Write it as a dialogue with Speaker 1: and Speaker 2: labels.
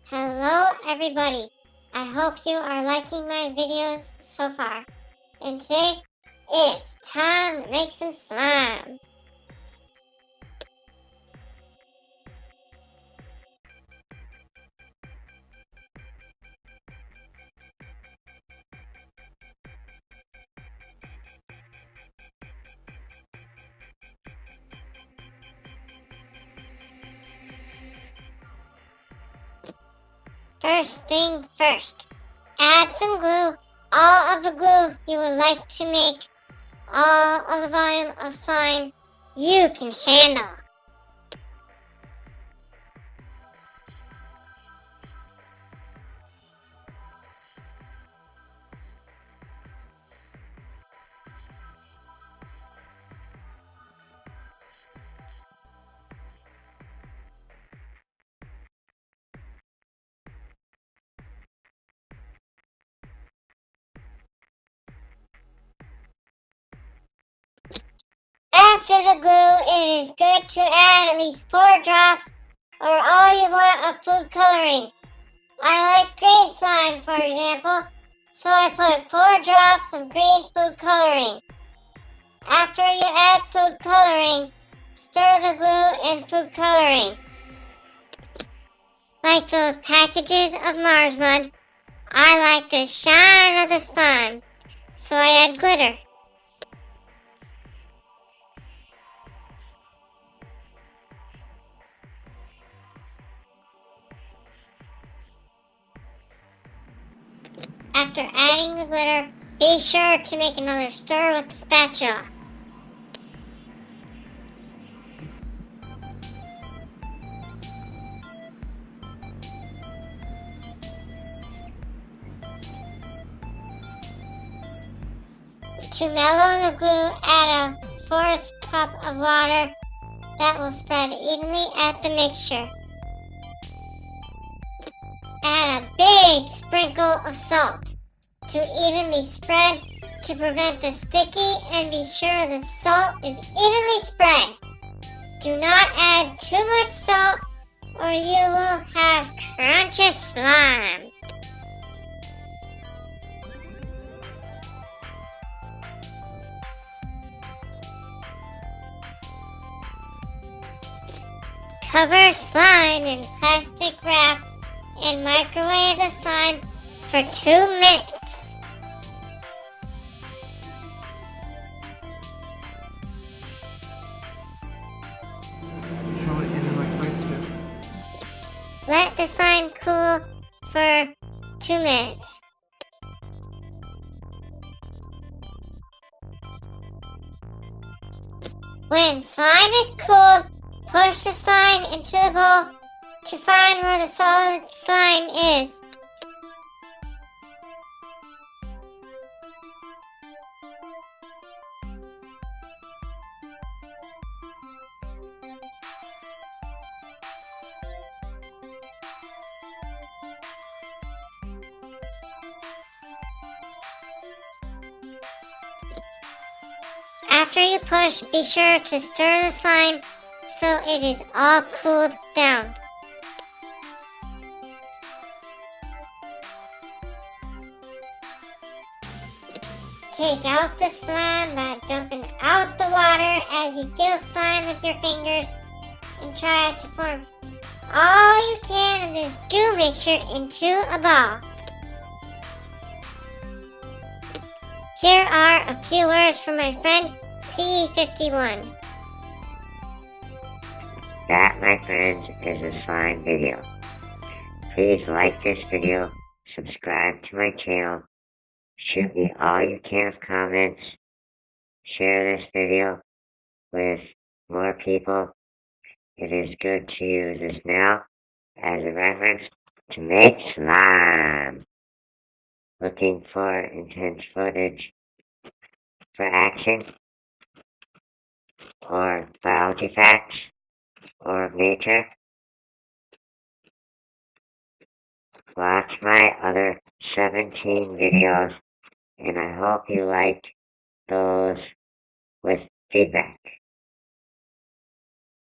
Speaker 1: Hello everybody, I hope you are liking my videos so far. And today, it's time to make some slime. First thing first, add some glue, all of the glue you would like to make all of the volume of slime you can handle. After the glue, it is good to add at least 4 drops or all you want of food coloring. I like green slime, for example, so I put 4 drops of green food coloring. After you add food coloring, stir the glue and food coloring. Like those packages of Marshmallow, I like the shine of the slime, so I add glitter. After adding the glitter, be sure to make another stir with the spatula. To mellow the glue, add a 1/4 cup of water that will spread evenly at the mixture. Add a big sprinkle of salt to evenly spread to prevent the sticky, and be sure the salt is evenly spread. Do not add too much salt or you will have crunchy slime. Cover slime in plastic wrap and microwave the slime for 2 minutes.
Speaker 2: Throw it in the microwave too.
Speaker 1: Let the slime cool for 2 minutes. When slime is cooled, push the slime into the bowl to find where the solid slime is. After you push, be sure to stir the slime so it is all cooled down. Take out the slime by dumping out the water as you feel slime with your fingers and try to form all you can of this goo mixture into a ball. Here are a few words from my friend C51.
Speaker 3: That, my friends, is a slime video. Please like this video, subscribe to my channel, shoot me all you can of comments, share this video with more people. It is good to use this now as a reference to make slime. Looking for intense footage for action or biology facts or nature? Watch my other 17 videos, and I hope you liked those with feedback.